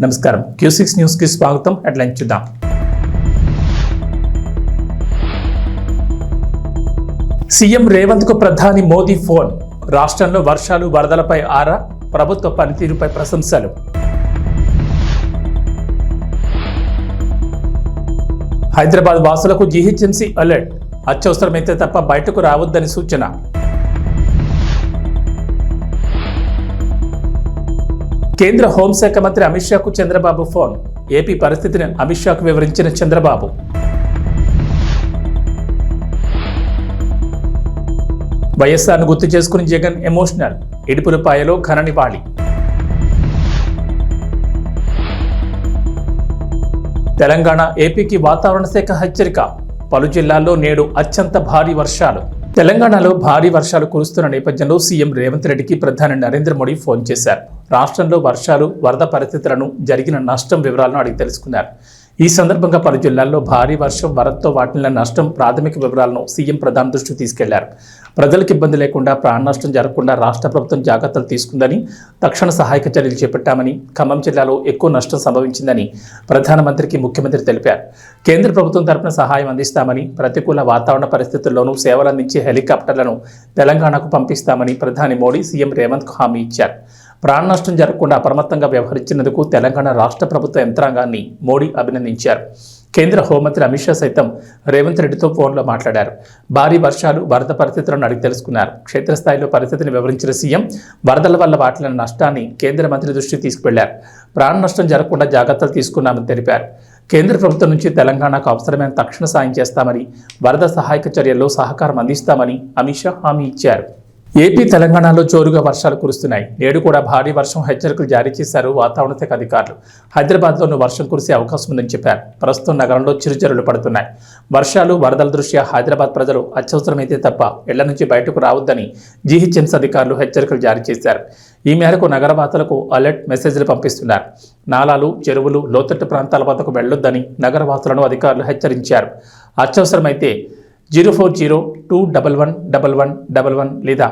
నమస్కారం Q6 news కి స్వాగతం. హెడ్లైన్ చూద్దాం. సీఎం రేవంత్ కు ప్రధాని మోదీ ఫోన్. రాష్ట్రంలో వర్షాలు వరదలపై ఆరా, ప్రభుత్వ పనితీరుపై ప్రశంసలు. హైదరాబాద్ వాసులకు జీహెచ్ఎంసీ అలర్ట్. అత్యవసరమైతే తప్ప బయటకు రావద్దని సూచన. కేంద్ర హోంశాఖ మంత్రి అమిత్ షాకు చంద్రబాబు ఫోన్. ఏపీ పరిస్థితిని అమిత్ షాకు వివరించిన చంద్రబాబు. వైఎస్ఆర్ను గుర్తు చేసుకుని జగన్ ఎమోషనల్. ఇడుపులపాయలో ఘన నివాళి. తెలంగాణ ఏపీకి వాతావరణ శాఖ హెచ్చరిక. పలు జిల్లాల్లో నేడు అత్యంత భారీ వర్షాలు. తెలంగాణలో భారీ వర్షాలు కురుస్తున్న నేపథ్యంలో సీఎం రేవంత్ రెడ్డికి ప్రధాని నరేంద్ర మోడీ ఫోన్ చేశారు. రాష్ట్రంలో వర్షాలు, వరద పరిస్థితులను, జరిగిన నష్టం వివరాలను అడిగి తెలుసుకున్నారు. ఈ సందర్భంగా పలు జిల్లాల్లో భారీ వర్షం, వరదతో వాటిల్ల నష్టం ప్రాథమిక వివరాలను సీఎం ప్రధాని దృష్టికి తీసుకెళ్లారు. ప్రజలకు ఇబ్బంది లేకుండా, ప్రాణ నష్టం జరగకుండా రాష్ట్ర ప్రభుత్వం జాగ్రత్తలు తీసుకుందని, తక్షణ సహాయక చర్యలు చేపట్టామని, ఖమ్మం జిల్లాలో ఎక్కువ నష్టం సంభవించిందని ప్రధానమంత్రికి ముఖ్యమంత్రి తెలిపారు. కేంద్ర ప్రభుత్వం తరపున సహాయం అందిస్తామని, ప్రతికూల వాతావరణ పరిస్థితుల్లోనూ సేవలందించే హెలికాప్టర్లను తెలంగాణకు పంపిస్తామని ప్రధాని మోడీ సీఎం రేవంత్కు హామీ ఇచ్చారు. ప్రాణ నష్టం జరగకుండా అప్రమత్తంగా వ్యవహరించినందుకు తెలంగాణ రాష్ట్ర ప్రభుత్వ యంత్రాంగాన్ని మోడీ అభినందించారు. కేంద్ర హోంమంత్రి అమిత్ షా సైతం రేవంత్ రెడ్డితో ఫోన్లో మాట్లాడారు. భారీ వర్షాలు, వరద పరిస్థితులను అడిగి తెలుసుకున్నారు. క్షేత్రస్థాయిలో పరిస్థితిని వివరించిన సీఎం వరదల వల్ల వాటిల్లిన నష్టాన్ని కేంద్ర మంత్రి దృష్టికి తీసుకువెళ్లారు. ప్రాణ నష్టం జరగకుండా జాగ్రత్తలు తీసుకున్నామని తెలిపారు. కేంద్ర ప్రభుత్వం నుంచి తెలంగాణకు అవసరమైన తక్షణ సాయం చేస్తామని, వరద సహాయక చర్యల్లో సహకారం అందిస్తామని అమిత్ షా హామీ ఇచ్చారు. ఏపీ, తెలంగాణలో జోరుగా వర్షాలు కురుస్తున్నాయి. నేడు కూడా భారీ వర్షం హెచ్చరికలు జారీ చేశారు వాతావరణ శాఖ అధికారులు. హైదరాబాద్లోనూ వర్షం కురిసే అవకాశం ఉందని చెప్పారు. ప్రస్తుతం నగరంలో చిరుజల్లులు పడుతున్నాయి. వర్షాలు, వరదల దృష్ట్యా హైదరాబాద్ ప్రజలు అత్యవసరమైతే తప్ప ఇళ్ల నుంచి బయటకు రావద్దని జీహెచ్ఎంసీ అధికారులు హెచ్చరికలు జారీ చేశారు. ఈ మేరకు నగరవాసులకు అలర్ట్ మెసేజ్లు పంపిస్తున్నారు. నాలాలు, చెరువులు, లోతట్టు ప్రాంతాల వద్దకు వెళ్లొద్దని నగరవాసులను అధికారులు హెచ్చరించారు. అత్యవసరమైతే 04021111111 లేదా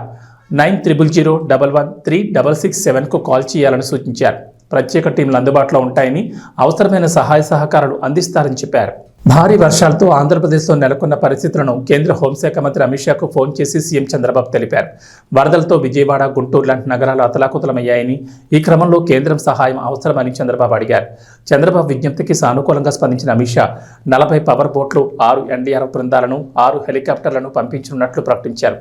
9000113667కు కాల్ చేయాలని సూచించారు. ప్రత్యేక టీంలు అందుబాటులో ఉంటాయని, అవసరమైన సహాయ సహకారాలు అందిస్తారని చెప్పారు. భారీ వర్షాలతో ఆంధ్రప్రదేశ్లో నెలకొన్న పరిస్థితులను కేంద్ర హోంశాఖ మంత్రి అమిత్ షాకు ఫోన్ చేసి సీఎం చంద్రబాబు తెలిపారు. వరదలతో విజయవాడ, గుంటూరు లాంటి నగరాలు అతలాకుతలమయ్యాయని, ఈ క్రమంలో కేంద్రం సహాయం అవసరమని చంద్రబాబు అడిగారు. చంద్రబాబు విజ్ఞప్తికి సానుకూలంగా స్పందించిన అమిత్ షా 40 పవర్ బోట్లు, 6 ఎన్డీఆర్ఎఫ్ బృందాలను, 6 హెలికాప్టర్లను పంపించనున్నట్లు ప్రకటించారు.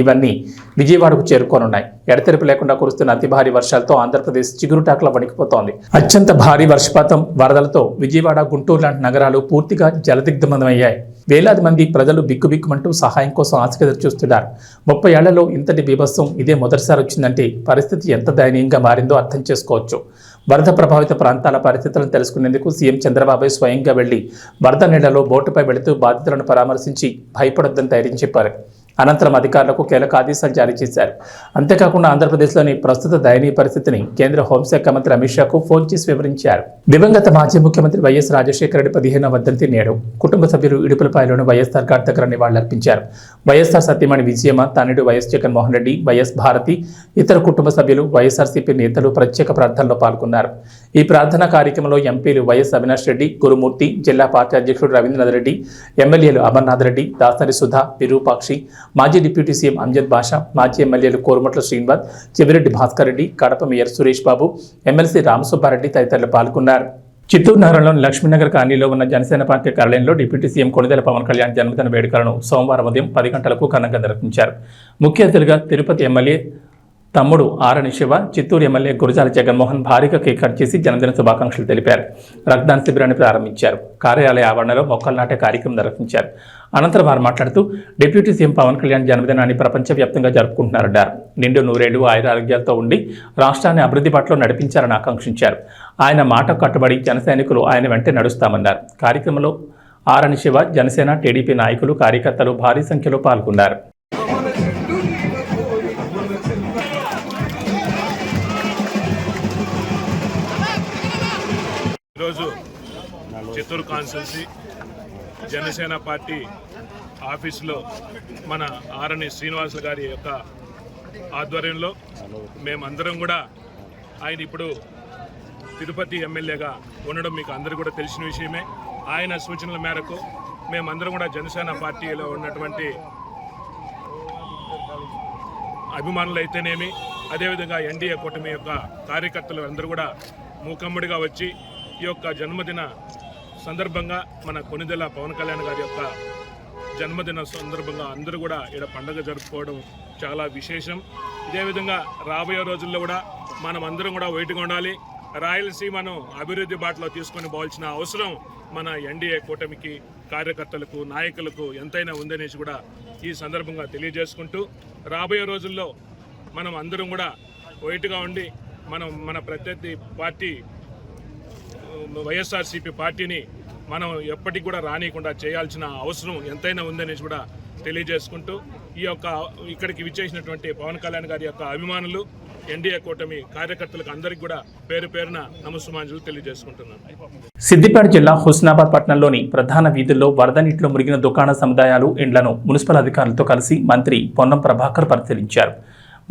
ఇవన్నీ విజయవాడకు చేరుకోనున్నాయి. ఎడతెరిపి లేకుండా కురుస్తున్న అతి భారీ వర్షాలతో ఆంధ్రప్రదేశ్ చిగురుటాకులా వణికిపోతోంది. అత్యంత భారీ వర్షపాతం, వరదలతో విజయవాడ, గుంటూరు లాంటి నగరాలు పూర్తిగా జలదిగ్ధమయ్యాయి. వేలాది మంది ప్రజలు బిక్కుబిక్కుమంటూ సహాయం కోసం ఆశగా ఎదురుచూస్తున్నారు. 30 ఏళ్లలో ఇంతటి బీభత్సం ఇదే మొదటిసారి వచ్చిందంటే పరిస్థితి ఎంత దయనీయంగా మారిందో అర్థం చేసుకోవచ్చు. వరద ప్రభావిత ప్రాంతాల పరిస్థితులను తెలుసుకునేందుకు సీఎం చంద్రబాబు స్వయంగా వెళ్లి వరద నీళ్లలో బోటుపై వెళుతూ బాధితులను పరామర్శించి భయపడొద్దని ధైర్యం చెప్పారు. అనంతరం అధికారులకు కీలక ఆదేశాలు జారీ చేశారు. అంతేకాకుండా ఆంధ్రప్రదేశ్లోని ప్రస్తుత దయనీయ పరిస్థితిని కేంద్ర హోంశాఖ మంత్రి అమిత్ షాకు ఫోన్ చేసి వివరించారు. దివంగత మాజీ ముఖ్యమంత్రి వైఎస్ రాజశేఖర రెడ్డి 15వ వర్ధంతి నేడు. కుటుంబ సభ్యులు ఇడుపులపాయలోని వైఎస్ఆర్ ఘాట్ దగ్గర నివాళులర్పించారు. వైఎస్ఆర్ సతీమణి విజయమ్మ, తనయుడు వైఎస్ జగన్మోహన్ రెడ్డి, వైఎస్ భారతి, ఇతర కుటుంబ సభ్యులు, వైఎస్ఆర్సీపీ నేతలు ప్రత్యేక ప్రార్థనలో పాల్గొన్నారు. ఈ ప్రార్థనా కార్యక్రమంలో ఎంపీలు వైఎస్ అవినాష్ రెడ్డి, గురుమూర్తి, జిల్లా పార్టీ అధ్యక్షుడు రవీంద్రనాథ్ రెడ్డి, ఎమ్మెల్యేలు అమర్నాథ్ రెడ్డి, దాసరి సుధా, విరూపాక్షి, మాజీ డిప్యూటీ సీఎం అంజద్ బాషా, మాజీ ఎమ్మెల్యేలు కోరుమట్ల శ్రీనివాస్, చెవిరెడ్డి భాస్కర్ రెడ్డి, కడప మేయర్ సురేష్ బాబు, ఎమ్మెల్సీ రామసుబ్బారెడ్డి తదితరులు పాల్గొన్నారు. చిత్తూరు నగరంలోని లక్ష్మీనగర్ కాలనీలో ఉన్న జనసేన పార్టీ కార్యాలయంలో డిప్యూటీ సీఎం కొణిదెల పవన్ కళ్యాణ్ జన్మదిన వేడుకలను సోమవారం ఉదయం 10 గంటలకు ఘనంగా నిర్వహించారు. ముఖ్య అతిథిగా తిరుపతి ఎమ్మెల్యే తమ్ముడు ఆరణి శివ, చిత్తూరు ఎమ్మెల్యే గురజాల జగన్మోహన్ భారీగా కేక్ కట్ చేసి జన్మదిన శుభాకాంక్షలు తెలిపారు. రక్తదాన శిబిరాన్ని ప్రారంభించారు. కార్యాలయ ఆవరణలో మొక్కలు నాటే కార్యక్రమం నిర్వహించారు. అనంతరం వారు మాట్లాడుతూ డిప్యూటీ సీఎం పవన్ కళ్యాణ్ జన్మదినాన్ని ప్రపంచవ్యాప్తంగా జరుపుకుంటున్నారన్నారు. నిండు నూరేళ్లు ఆయురారోగ్యాలతో ఉండి రాష్ట్రాన్ని అభివృద్ధి బాటలో నడిపించారని ఆకాంక్షించారు. ఆయన మాట కట్టుబడి జన సైనికులు ఆయన వెంటే నడుస్తామన్నారు. కార్యక్రమంలో ఆరణి శివ, జనసేన, టీడీపీ నాయకులు, కార్యకర్తలు భారీ సంఖ్యలో పాల్గొన్నారు. ఈరోజు చిత్తూరు కాన్స్టిట్యున్సీ జనసేన పార్టీ ఆఫీసులో మన ఆరణి శ్రీనివాసులు గారి యొక్క ఆధ్వర్యంలో మేమందరం కూడా ఆయన ఇప్పుడు తిరుపతి ఎమ్మెల్యేగా ఉండడం మీకు అందరికీ కూడా తెలిసిన విషయమే. ఆయన సూచనల మేరకు మేమందరం కూడా జనసేన పార్టీలో ఉన్నటువంటి అభిమానులు అయితేనేమి, అదేవిధంగా ఎన్డీఏ కూటమి యొక్క కార్యకర్తలు అందరూ కూడా మూకమ్మడిగా వచ్చి ఈ యొక్క జన్మదిన సందర్భంగా మన కొనిదెల పవన్ కళ్యాణ్ గారి యొక్క జన్మదిన సందర్భంగా అందరూ కూడా ఇక్కడ పండుగ జరుపుకోవడం చాలా విశేషం. ఇదేవిధంగా రాబోయే రోజుల్లో కూడా మనం అందరం కూడా వైట్గా ఉండాలి. రాయలసీమను అభివృద్ధి బాటలో తీసుకొని పోవాల్సిన అవసరం మన ఎన్డీఏ కూటమికి, కార్యకర్తలకు, నాయకులకు ఎంతైనా ఉందనేసి కూడా ఈ సందర్భంగా తెలియజేసుకుంటూ, రాబోయే రోజుల్లో మనం అందరం కూడా వైట్గా ఉండి మన ప్రత్యర్థి పార్టీ వైఎస్ఆర్సీపీ పార్టీని మనం ఎప్పటికి కూడా రానియకుండా చేయాల్సిన అవసరం ఎంతైనా ఉందనేసి కూడా తెలియజేసుకుంటూ, ఈ యొక్క ఇక్కడికి విచ్చేసినటువంటి పవన్ కళ్యాణ్ గారి యొక్క అభిమానులు, ఎన్డీఏ కూటమి కార్యకర్తలకు అందరికీ కూడా పేరు పేరున నమస్సుమాంజలు తెలియజేసుకుంటున్నాను. సిద్దిపేట జిల్లా హుస్నాబాద్ పట్టణంలోని ప్రధాన వీధుల్లో వరద నీటిలో మునిగిన దుకాణ సముదాయాలు, ఇండ్లను మున్సిపల్ అధికారులతో కలిసి మంత్రి పొన్నం ప్రభాకర్ పరిశీలించారు.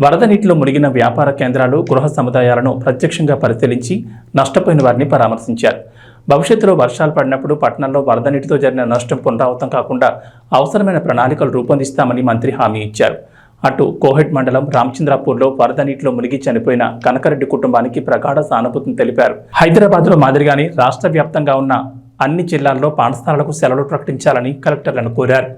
వరద నీటిలో మునిగిన వ్యాపార కేంద్రాలు, గృహ సముదాయాలను ప్రత్యక్షంగా పరిశీలించి నష్టపోయిన వారిని పరామర్శించారు. భవిష్యత్తులో వర్షాలు పడినప్పుడు పట్టణంలో వరద నీటితో జరిగిన నష్టం పునరావృతం కాకుండా అవసరమైన ప్రణాళికలు రూపొందిస్తామని మంత్రి హామీ ఇచ్చారు. అటు కోహెట్ మండలం రామచంద్రాపూర్లో వరద నీటిలో మునిగి చనిపోయిన కనకరెడ్డి కుటుంబానికి ప్రగాఢ సానుభూతిని తెలిపారు. హైదరాబాద్లో మాదిరిగానే రాష్ట్ర వ్యాప్తంగా ఉన్న అన్ని జిల్లాల్లో పాఠశాలలకు సెలవులు ప్రకటించాలని కలెక్టర్లను కోరారు.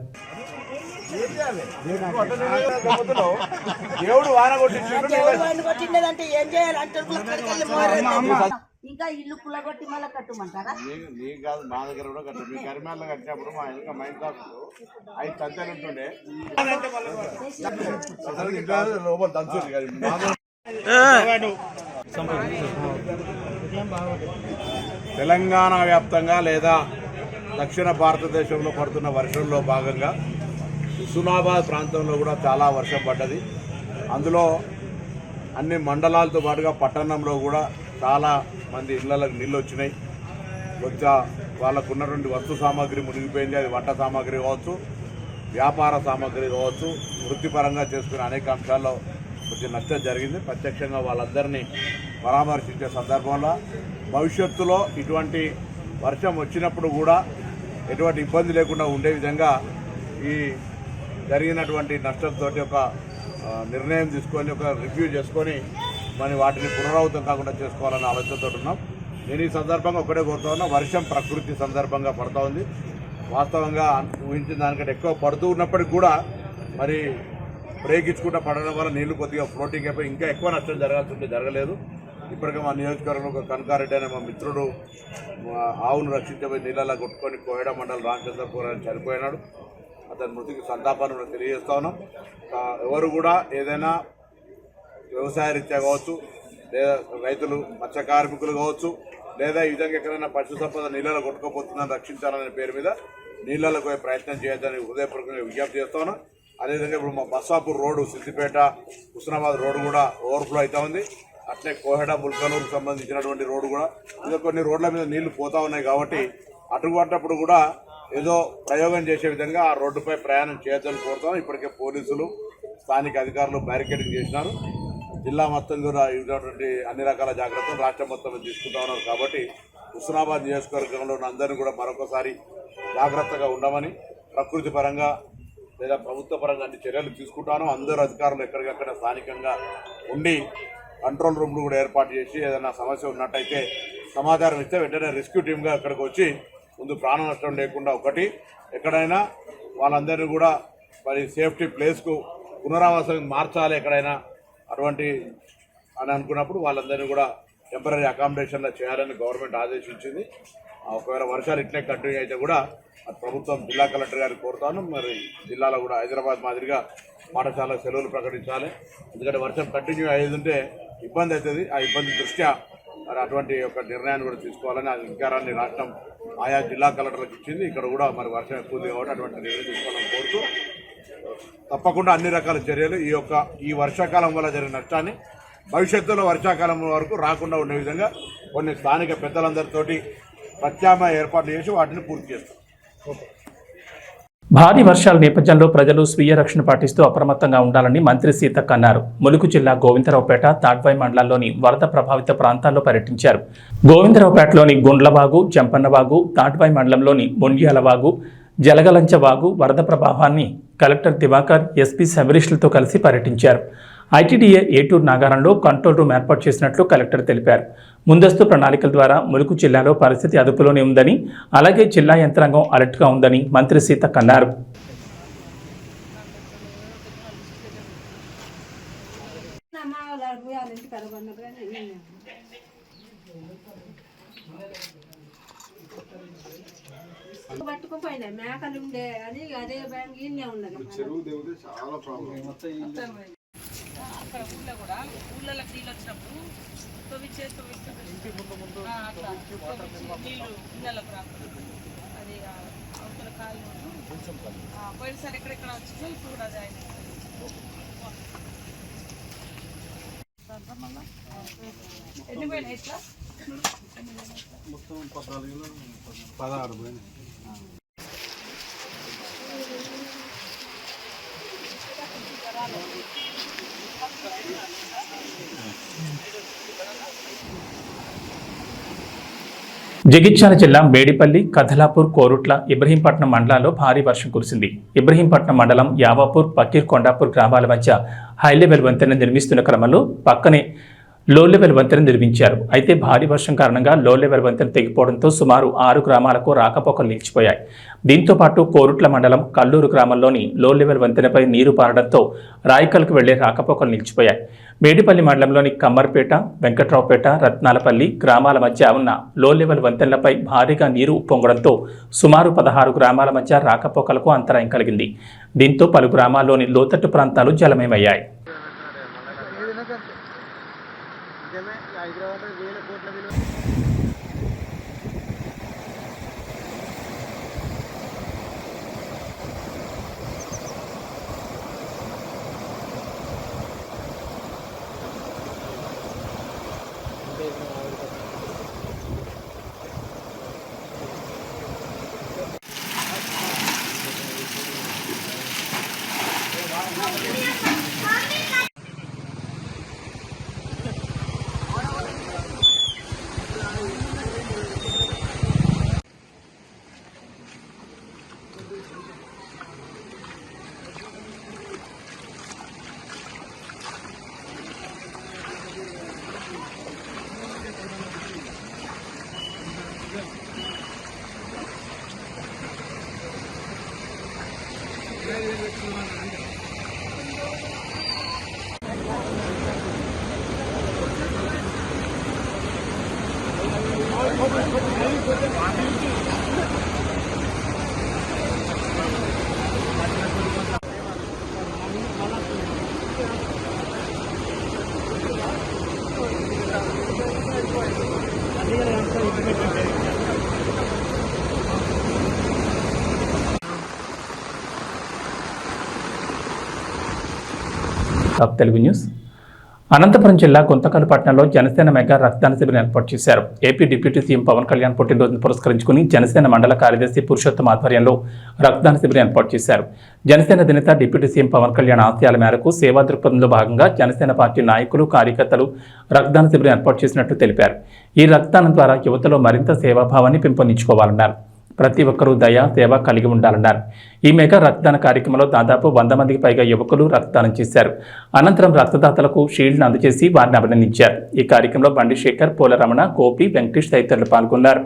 ఇంకా ఇల్లు కులగొట్టి మళ్ళీ కట్టమంటారా? నీకు కాదు, మా దగ్గర కూడా కట్టు. మీ కరిమేళ్ళ కట్టినప్పుడు మా వెనక మైండ్ కాస్ట్ 5 తంతలు ఉంటుండే లోపల దంచుంది. తెలంగాణ వ్యాప్తంగా లేదా దక్షిణ భారతదేశంలో పడుతున్న వర్షంలో భాగంగా హుస్నాబాద్ ప్రాంతంలో కూడా చాలా వర్షం పడ్డది. అందులో అన్ని మండలాలతో పాటుగా పట్టణంలో కూడా చాలా మంది ఇళ్లకు నీళ్ళు వచ్చినాయి. కొంచెం వాళ్ళకు ఉన్నటువంటి వస్తు సామాగ్రి మునిగిపోయింది. అది వంట సామాగ్రి కావచ్చు, వ్యాపార సామాగ్రి కావచ్చు, వృత్తిపరంగా చేసుకునే అనేక అంశాల్లో కొంచెం నష్టం జరిగింది. ప్రత్యక్షంగా వాళ్ళందరినీ పరామర్శించే సందర్భంలో భవిష్యత్తులో ఇటువంటి వర్షం వచ్చినప్పుడు కూడా ఎటువంటి ఇబ్బంది లేకుండా ఉండే విధంగా ఈ జరిగినటువంటి నష్టంతో ఒక నిర్ణయం తీసుకొని, ఒక రివ్యూ చేసుకొని మరి వాటిని పునరావృతం కాకుండా చేసుకోవాలనే ఆలోచనతో ఉన్నాం. నేను ఈ సందర్భంగా ఒకటే కోరుతా ఉన్నా, వర్షం ప్రకృతి సందర్భంగా పడుతూ ఉంది. వాస్తవంగా ఊహించిన దానికంటే ఎక్కువ పడుతూ ఉన్నప్పటికీ కూడా మరి బ్రేక్ ఇచ్చుకుంటూ పడడం వల్ల నీళ్లు కొద్దిగా ఫ్లోటింగ్ అయిపోయి ఇంకా ఎక్కువ నష్టం జరగాల్సి ఉంటే జరగలేదు. ఇప్పటికే మా నియోజకవర్గంలో ఒక కనకారెడ్డి అనే మా మిత్రుడు ఆవును రక్షించబోయి నీళ్ళలా కొట్టుకొని కోయడ మండలం రామచంద్రపూర్ అని చనిపోయినాడు. అతని మృతికి సంతాపాన్ని కూడా తెలియజేస్తా ఉన్నాం. ఎవరు కూడా ఏదైనా వ్యవసాయ రీత్యా కావచ్చు, లేదా రైతులు, మత్స్య కార్మికులు కావచ్చు, లేదా ఈ విధంగా ఎక్కడైనా పశు సంపద నీళ్ళలో కొట్టుకోపోతుందని రక్షించాలనే పేరు మీద నీళ్ళకు పోయే ప్రయత్నం చేయొద్దని హృదయపూర్వకంగా విజ్ఞప్తి చేస్తాను. అదేవిధంగా ఇప్పుడు మా బస్సాపూర్ రోడ్డు, సిద్దిపేట హుస్నాబాద్ రోడ్డు కూడా ఓవర్ఫ్లో అవుతా ఉంది. అట్లే కోహెడ, ముల్కనూరుకు సంబంధించినటువంటి రోడ్డు కూడా ఇంకా కొన్ని రోడ్ల మీద నీళ్లు పోతా ఉన్నాయి. కాబట్టి అటువంటిప్పుడు కూడా ఏదో ప్రయోగం చేసే విధంగా ఆ రోడ్డుపై ప్రయాణం చేయొద్దని కోరుతాం. ఇప్పటికే పోలీసులు, స్థానిక అధికారులు బ్యారికేడింగ్ చేసినారు. జిల్లా మొత్తం కూడా ఇటువంటి అన్ని రకాల జాగ్రత్తలు రాష్ట్రం మొత్తం తీసుకుంటా ఉన్నారు. కాబట్టి హుస్నాబాద్ నియోజకవర్గంలో ఉన్న అందరినీ కూడా మరొకసారి జాగ్రత్తగా ఉండమని, ప్రకృతి పరంగా లేదా ప్రభుత్వ పరంగా అన్ని చర్యలు తీసుకుంటాను. అందరూ అధికారులు ఎక్కడికక్కడ స్థానికంగా ఉండి కంట్రోల్ రూమ్లు కూడా ఏర్పాటు చేసి ఏదైనా సమస్య ఉన్నట్టయితే సమాచారం ఇస్తే వెంటనే రెస్క్యూ టీమ్గా అక్కడికి వచ్చి ముందు ప్రాణ నష్టం లేకుండా ఒకటి ఎక్కడైనా వాళ్ళందరినీ కూడా మరి సేఫ్టీ ప్లేస్కు పునరావాసం మార్చాలి ఎక్కడైనా అటువంటి అని అనుకున్నప్పుడు వాళ్ళందరినీ కూడా టెంపరీ అకామిడేషన్లో చేయాలని గవర్నమెంట్ ఆదేశించింది. ఒకవేళ వర్షాలు ఇట్లే కంటిన్యూ అయితే కూడా ప్రభుత్వం జిల్లా కలెక్టర్ గారికి కోరుతాను. మరి జిల్లాలో కూడా హైదరాబాద్ మాదిరిగా పాఠశాల సెలవులు ప్రకటించాలి. ఎందుకంటే వర్షం కంటిన్యూ అయ్యేది ఉంటే ఇబ్బంది అవుతుంది. ఆ ఇబ్బంది దృష్ట్యా మరి అటువంటి ఒక నిర్ణయాన్ని కూడా తీసుకోవాలని అధికారాన్ని రాష్ట్రం ఆయా జిల్లా కలెక్టర్లకు ఇచ్చింది. ఇక్కడ కూడా మరి వర్షం ఎక్కువ ఉంది కాబట్టి అటువంటి నిర్ణయం తీసుకోవాలని కోరుతూ తప్పకుండా అన్ని రకాల చర్యలు ఈ వర్షాకాలం వల్ల జరిగిన నష్టాన్ని భవిష్యత్తులో వర్షాకాలం వరకు రాకుండా ఉండే విధంగా కొన్ని స్థానిక పెద్దలందరితోటి ప్రత్యామ్నాయ ఏర్పాట్లు చేసి వాటిని పూర్తి చేస్తాం. భారీ వర్షాల నేపథ్యంలో ప్రజలు స్వీయ రక్షణ పాటిస్తూ అప్రమత్తంగా ఉండాలని మంత్రి సీతక్క అన్నారు. ములుగు జిల్లా గోవిందరావుపేట, తాడ్వాయి మండలాల్లోని వరద ప్రభావిత ప్రాంతాల్లో పర్యటించారు. గోవిందరావుపేటలోని గుండ్లవాగు, జంపన్నవాగు, తాడ్వాయి మండలంలోని మొండ్యాలవాగు, జలగలంచవాగు వరద ప్రభావాన్ని కలెక్టర్ దివాకర్, ఎస్పీ శబరీష్లతో కలిసి పర్యటించారు. ఐటీడీఏ ఏటూరు నాగారంలో కంట్రోల్ రూమ్ ఏర్పాటు చేసినట్లు కలెక్టర్ తెలిపారు. ముందస్తు ప్రణాళికల ద్వారా ములుగు జిల్లాలో పరిస్థితి అదుపులోనే ఉందని, అలాగే జిల్లా యంత్రాంగం అలర్ట్గా ఉందని మంత్రి సీతక్క అన్నారు. పట్టుకుపోయినా మేకలు ఉండే అది అదే బ్యాంక్ ఇన్నే ఉన్నది. చెరువు దేవుడు చాలా ప్రాబ్లం. అక్కడ ఊళ్ళో కూడా ఊళ్ళలో నీళ్ళు వచ్చినప్పుడు తవ్విచ్చేస్తూ నీళ్ళు ఇళ్ళకు రాకుండా అది అవతల కాలు పోయినసారి ఎక్కడెక్కడ వచ్చిందో ఇప్పుడు కూడా అది ఆయన ఎన్ని పోయినాయి ఇట్లా మొత్తం 16 పోయినాయి. జగిత్యాల జిల్లా మేడిపల్లి, కథలాపూర్, కోరుట్ల, ఇబ్రహీంపట్నం మండలాల్లో భారీ వర్షం కురిసింది. ఇబ్రహీంపట్నం మండలం యావాపూర్, పకీర్ కొండాపూర్ గ్రామాల మధ్య హైలెవెల్ వంతెన నిర్మిస్తున్న క్రమంలో పక్కనే లో లెవెల్ వంతెన నిర్మించారు. అయితే భారీ వర్షం కారణంగా లో లెవెల్ వంతెన తెగిపోవడంతో సుమారు 6 గ్రామాలకు రాకపోకలు నిలిచిపోయాయి. దీంతో పాటు కోరుట్ల మండలం కల్లూరు గ్రామంలోని లో లెవెల్ వంతెనపై నీరు పారడంతో రాయకల్కు వెళ్లే రాకపోకలు నిలిచిపోయాయి. మేడిపల్లి మండలంలోని కమ్మర్పేట, వెంకట్రావుపేట, రత్నాలపల్లి గ్రామాల మధ్య ఉన్న లో లెవెల్ వంతెనలపై భారీగా నీరు ఉప్పొంగడంతో సుమారు 16 గ్రామాల మధ్య రాకపోకలకు అంతరాయం కలిగింది. దీంతో పలు గ్రామాల్లోని లోతట్టు ప్రాంతాలు జలమయమయ్యాయి. తెలుగు న్యూస్. అనంతపురం జిల్లా గుంతకల్ పట్టణంలో జనసేన మెగా రక్తదాన శిబిరం ఏర్పాటు చేశారు. AP deputy CM Pawan Kalyan పుట్టినరోజును పురస్కరించుకుని జనసేన మండల కార్యదర్శి పురుషోత్తం ఆధ్వర్యంలో రక్తదాన శిబిరం ఏర్పాటు చేశారు. జనసేన అధినేత డిప్యూటీ సీఎం పవన్ కళ్యాణ్ ఆశయాల మేరకు సేవా దృక్పథంలో భాగంగా జనసేన పార్టీ నాయకులు, కార్యకర్తలు రక్తదాన శిబిరం ఏర్పాటు చేసినట్లు తెలిపారు. ఈ రక్తదానం ద్వారా యువతలో మరింత సేవాభావాన్ని పెంపొందించుకోవాలన్నారు. ప్రతి ఒక్కరూ దయ, సేవ కలిగి ఉండాలన్నారు. ఈ మెగా రక్తదాన కార్యక్రమంలో దాదాపు 100 మందికి పైగా యువకులు రక్తదానం చేశారు. అనంతరం రక్తదాతలకు షీల్డ్ను అందజేసి వారిని అభినందించారు. ఈ కార్యక్రమంలో బండి శేఖర్, పోల రమణ, గోపి, వెంకటేష్ తదితరులు పాల్గొన్నారు.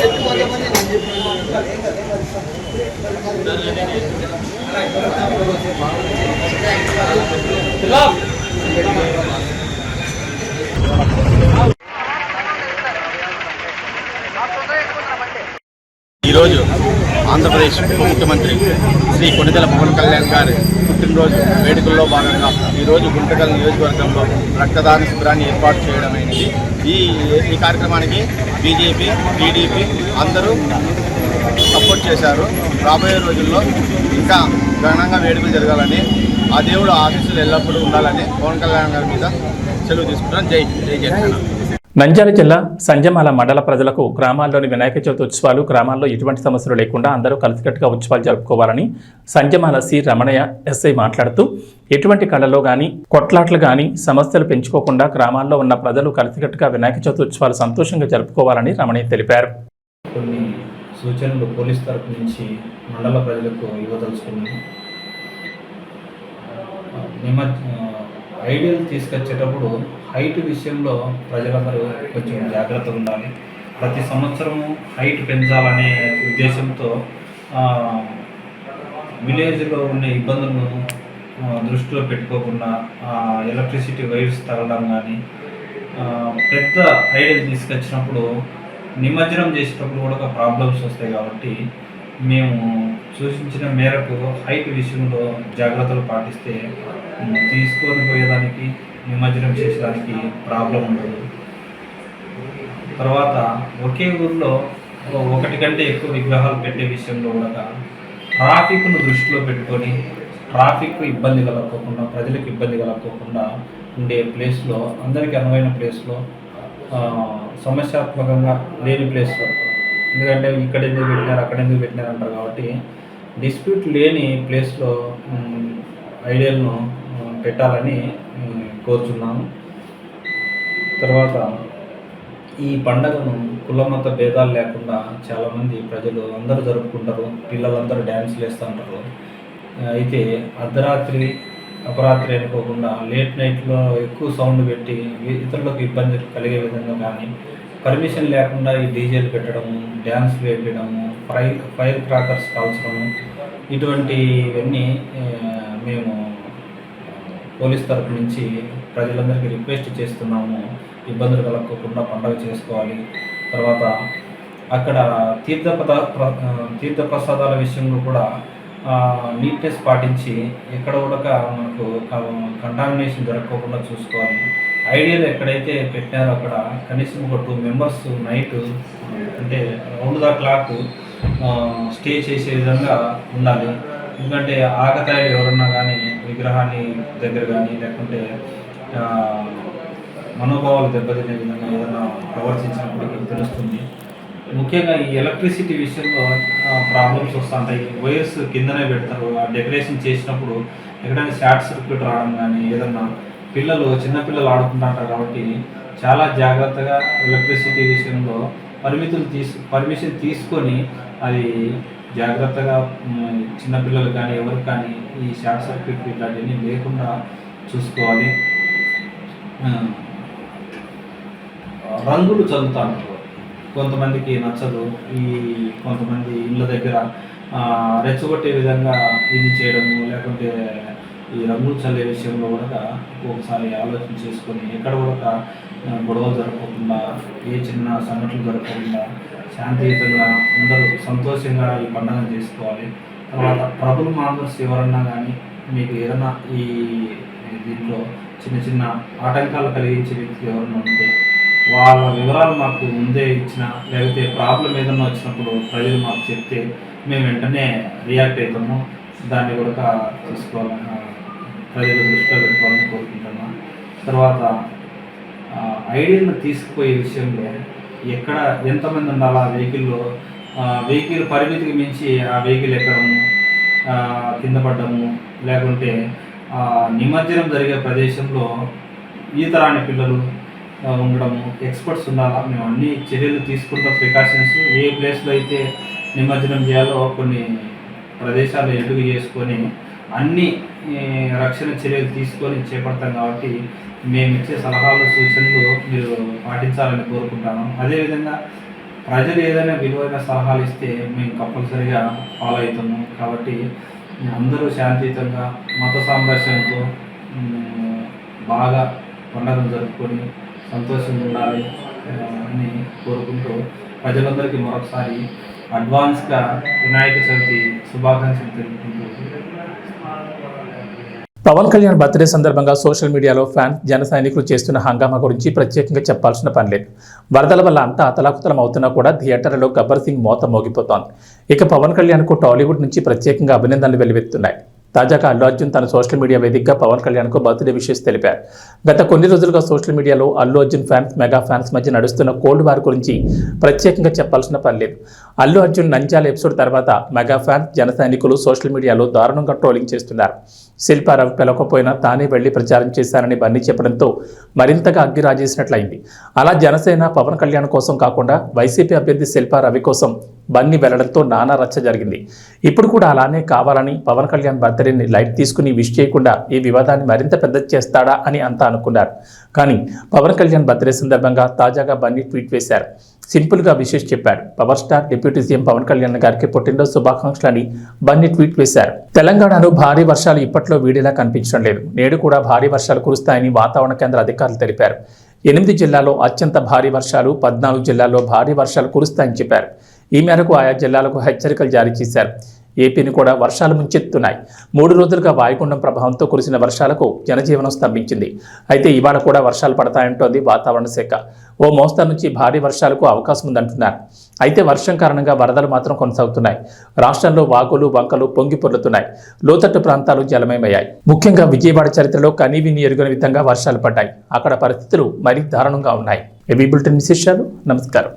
Kita ఈరోజు ఆంధ్రప్రదేశ్ ఉప ముఖ్యమంత్రి శ్రీ కొణిదెల పవన్ కళ్యాణ్ గారి పుట్టినరోజు వేడుకల్లో భాగంగా ఈరోజు గుంటకల్ నియోజకవర్గంలో రక్తదాన శిబిరాన్ని ఏర్పాటు చేయడమైనది. ఈ కార్యక్రమానికి బీజేపీ, టీడీపీ అందరూ సపోర్ట్ చేశారు. రాబోయే రోజుల్లో ఇంకా ఘనంగా వేడుకలు జరగాలని, ఆ దేవుడు ఆశీస్సులు ఎల్లప్పుడూ ఉండాలని పవన్ కళ్యాణ్ గారి మీద సెలవు తీసుకుంటాను. జై జై జగన్. నంద్యాల జిల్లా సంజమాల మండల ప్రజలకు గ్రామాల్లోని వినాయక చవితి ఉత్సవాలు గ్రామాల్లో ఎటువంటి సమస్యలు లేకుండా అందరూ కలిసికట్టుగా ఉత్సవాలు జరుపుకోవాలని సంజమాల సి రమణయ్య ఎస్ఐ మాట్లాడుతూ ఎటువంటి కళలో కానీ కొట్లాట్లు కానీ సమస్యలు పెంచుకోకుండా గ్రామాల్లో ఉన్న ప్రజలు కలిసికట్టుగా వినాయక చవితి ఉత్సవాలు సంతోషంగా జరుపుకోవాలని రమణయ్య తెలిపారు. కొన్ని సూచనలు పోలీస్ తరపు నుంచి మండల ప్రజలకు ఇవ్వదలుచుకున్నాను. ఐడియల్ తీసుకొచ్చేటప్పుడు హైట్ విషయంలో ప్రజలందరూ కొంచెం జాగ్రత్తగా ఉండాలి. ప్రతి సంవత్సరము హైట్ పెంచాలనే ఉద్దేశంతో విలేజ్లో ఉండే ఇబ్బందులను దృష్టిలో పెట్టుకోకుండా ఎలక్ట్రిసిటీ వైర్స్ తగలడం కానీ, పెద్ద ఐడియల్ తీసుకొచ్చినప్పుడు నిమజ్జనం చేసేటప్పుడు కూడా ప్రాబ్లమ్స్ వస్తాయి. కాబట్టి మేము సూచించిన మేరకు హైట్ విషయంలో జాగ్రత్తలు పాటిస్తే తీసుకొని పోయేదానికి, నిమజ్జనం చేసేదానికి ప్రాబ్లం ఉండదు. తర్వాత ఒకే ఊరిలో ఒకటి కంటే ఎక్కువ విగ్రహాలు పెట్టే విషయంలో కూడా ట్రాఫిక్ను దృష్టిలో పెట్టుకొని ట్రాఫిక్ ఇబ్బంది కలగకుండా, ప్రజలకు ఇబ్బంది కలగకుండా ఉండే ప్లేస్లో, అందరికీ అనువైన ప్లేస్లో, సమస్యాత్మకంగా లేని ప్లేస్లో, ఎందుకంటే ఇక్కడ ఎందుకు పెట్టినారు అక్కడ ఎందుకు పెట్టినారు అంటారు. కాబట్టి డిస్ప్యూట్ లేని ప్లేస్లో ఐడియల్ను పెట్టాలని కోరుచున్నాను. తర్వాత ఈ పండగను కులమత భేదాలు లేకుండా చాలామంది ప్రజలు అందరూ జరుపుకుంటారు. పిల్లలందరూ డ్యాన్స్లు వేస్తూ ఉంటారు. అయితే అర్ధరాత్రి అపరాత్రి అనుకోకుండా లేట్ నైట్లో ఎక్కువ సౌండ్ పెట్టి ఇతరులకు ఇబ్బంది కలిగే విధంగా కానీ, పర్మిషన్ లేకుండా ఈ డీజేలు పెట్టడము, డ్యాన్స్ వేయడము, ఫైర్ క్రాకర్స్ కాల్చడము, ఇటువంటివన్నీ మేము పోలీస్ తరఫు నుంచి ప్రజలందరికీ రిక్వెస్ట్ చేస్తున్నాము. ఇబ్బందులు కలగకుండా పండుగ చేసుకోవాలి. తర్వాత అక్కడ తీర్థప్రసాదాల విషయంలో కూడా నీట్నెస్ పాటించి ఎక్కడ కూడా మనకు కంటామినేషన్ జరగకుండా చూసుకోవాలి. ఐడియల్ ఎక్కడైతే పెట్టారో అక్కడ కనీసం ఒక 2 మెంబర్స్ నైట్ అంటే రౌండ్ ద క్లాక్ స్టే చేసే విధంగా ఉండాలి. ఎందుకంటే ఆకతాయిలు ఎవరన్నా కానీ విగ్రహాన్ని దగ్గర కానీ, లేకుంటే మనోభావాలు దెబ్బతినే విధంగా ఏదైనా ప్రవర్తించినప్పటికీ తెలుస్తుంది. ముఖ్యంగా ఈ ఎలక్ట్రిసిటీ విషయంలో ప్రాబ్లమ్స్ వస్తుంటాయి. వైర్స్ కిందనే పెడతారు. ఆ డెకరేషన్ చేసినప్పుడు ఎక్కడైనా షార్ట్ సర్క్యూట్ రావడం కానీ, ఏదన్నా చిన్నపిల్లలు ఆడుకుంటుంటారు. కాబట్టి చాలా జాగ్రత్తగా ఎలక్ట్రిసిటీ విషయంలో పర్మిషన్ తీసుకొని అది జాగ్రత్తగా చిన్నపిల్లలు కానీ ఎవరు కానీ ఈ షార్ట్ సర్క్యూట్ ఇట్లాంటివన్నీ లేకుండా చూసుకోవాలి. రంగులు చల్లుతూ ఉంటారు. కొంతమందికి నచ్చదు. కొంతమంది ఇళ్ళ దగ్గర రెచ్చగొట్టే విధంగా ఇది చేయడము, లేకుంటే ఈ రంగులు చల్లే విషయంలో కూడా ఒకసారి ఆలోచన చేసుకొని ఎక్కడ కూడా గొడవలు జరగకుండా, ఏ చిన్న సంఘటనలు జరగకుండా శాంతియుతంగా అందరూ సంతోషంగా ఈ పండుగను చేసుకోవాలి. తర్వాత ట్రబుల్ మాంగర్స్ ఎవరన్నా కానీ మీకు ఏదైనా ఈ దీంట్లో చిన్న చిన్న ఆటంకాలు కలిగించే వ్యక్తులు ఎవరన్నా ఉంటే వాళ్ళ వివరాలు మాకు ముందే ఇచ్చిన, లేకపోతే ప్రాబ్లం ఏదన్నా వచ్చినప్పుడు ప్రజలు మాకు చెప్తే మేము వెంటనే రియాక్ట్ అవుతాము. దాన్ని కూడా తీసుకోవాలని ప్రజలు దృష్టిలో పెట్టుకోవాలని కోరుకుంటున్నాం. తర్వాత ఐడియాను తీసుకుపోయే విషయంలో ఎక్కడ ఎంతమంది ఉండాలి ఆ వెహికల్లో, వెహికల్ పరిమితికి మించి ఆ వెహికల్ ఎక్కడము, కింద పడ్డము, లేకుంటే నిమజ్జనం జరిగే ప్రదేశంలో ఈతరాని పిల్లలు ఉండడము, ఎక్స్పర్ట్స్ ఉండాలా. మేము అన్ని చర్యలు తీసుకుంటాం, ప్రికాషన్స్. ఏ ప్లేస్లో అయితే నిమజ్జనం చేయాలో కొన్ని ప్రదేశాలు ఎంపిక చేసుకొని అన్ని రక్షణ చర్యలు తీసుకొని చేపడతాం. కాబట్టి మేము ఇచ్చే సలహాలు, సూచనలు మీరు పాటించాలని కోరుకుంటాను. అదేవిధంగా ప్రజలు ఏదైనా విలువైన సలహాలు ఇస్తే మేము కంపల్సరీగా ఫాలో అవుతాము. కాబట్టి అందరూ శాంతియుతంగా మత సామరస్యంతో బాగా పండుగను జరుపుకొని సంతోషంగా ఉండాలి అని కోరుకుంటూ ప్రజలందరికీ మరొకసారి అడ్వాన్స్గా వినాయక చవితి శుభాకాంక్షలు తెలుపుకుంటూ పవన్ కళ్యాణ్ బర్త్డే సందర్భంగా సోషల్ మీడియాలో ఫ్యాన్స్ జన సైనికులు చేస్తున్న హంగామా గురించి ప్రత్యేకంగా చెప్పాల్సిన పని లేదు. వరదల వల్ల అంతా అతలాకుతలం అవుతున్నా కూడా థియేటర్లలో గబ్బర్ సింగ్ మోత మోగిపోతోంది. ఇక పవన్ కళ్యాణ్కు టాలీవుడ్ నుంచి ప్రత్యేకంగా అభినందనలు వెల్లువెత్తున్నాయి. తాజాగా అల్లు అర్జున్ తన సోషల్ మీడియా వేదికగా పవన్ కళ్యాణ్కు బర్త్డే విషెస్ తెలిపారు. గత కొన్ని రోజులుగా సోషల్ మీడియాలో Allu Arjun fans, mega fans మధ్య నడుస్తున్న కోల్డ్ వార్ గురించి ప్రత్యేకంగా చెప్పాల్సిన పని లేదు. అల్లు అర్జున్ నంద్యాల ఎపిసోడ్ తర్వాత మెగా ఫ్యాన్స్, జన సైనికులు సోషల్ మీడియాలో దారుణంగా ట్రోలింగ్ చేస్తున్నారు. శిల్పారావు పిలవకపోయినా తానే వెళ్లి ప్రచారం చేశారని బన్నీ చెప్పడంతో మరింతగా అగ్గి రాజేసినట్లయింది. అలా జనసేన పవన్ కళ్యాణ్ కోసం కాకుండా వైసీపీ అభ్యర్థి శిల్పారావి కోసం బన్నీ వెళ్లడంతో నానా రచ్చ జరిగింది. ఇప్పుడు కూడా అలానే కావాలని పవన్ కళ్యాణ్ బర్త్డేని లైట్ తీసుకుని విష్ చేయకుండా ఈ వివాదాన్ని మరింత పెద్ద చేస్తాడా అని అంతా అనుకున్నారు. కానీ పవన్ కళ్యాణ్ బర్త్డే సందర్భంగా తాజాగా బన్నీ ట్వీట్ వేశారు. సింపుల్గా విషెస్ చెప్పారు. Power star deputy CM Pawan Kalyan గారికి పుట్టినరోజు శుభాకాంక్షలని బన్నీ ట్వీట్ వేశారు. తెలంగాణలో భారీ వర్షాలు ఇప్పట్లో వీడిలా కనిపించడం లేదు. నేడు కూడా భారీ వర్షాలు కురుస్తాయని వాతావరణ కేంద్ర అధికారులు తెలిపారు. 8 జిల్లాల్లో అత్యంత భారీ వర్షాలు, 14 జిల్లాల్లో భారీ వర్షాలు కురుస్తాయని చెప్పారు. ఈ మేరకు ఆయా జిల్లాలకు హెచ్చరికలు జారీ చేశారు. ఏపీని కూడా వర్షాలు ముంచెత్తున్నాయి. 3 రోజులుగా వాయుగుండం ప్రభావంతో కురిసిన వర్షాలకు జనజీవనం స్తంభించింది. అయితే ఇవాళ కూడా వర్షాలు పడతాయంటోంది వాతావరణ శాఖ. ఓ మోస్తరు నుంచి భారీ వర్షాలకు అవకాశం ఉందంటున్నారు. అయితే వర్షం కారణంగా వరదలు మాత్రం కొనసాగుతున్నాయి. రాష్ట్రంలో వాగులు, వంకలు పొంగి పొర్లుతున్నాయి. లోతట్టు ప్రాంతాలు జలమయమయ్యాయి. ముఖ్యంగా విజయవాడ చరిత్రలో కనీవిని ఎరుగని విధంగా వర్షాలు పడ్డాయి. అక్కడ పరిస్థితులు మరీ దారుణంగా ఉన్నాయి. ఏబీ బులెటిన్ విశేషాలు. నమస్కారం.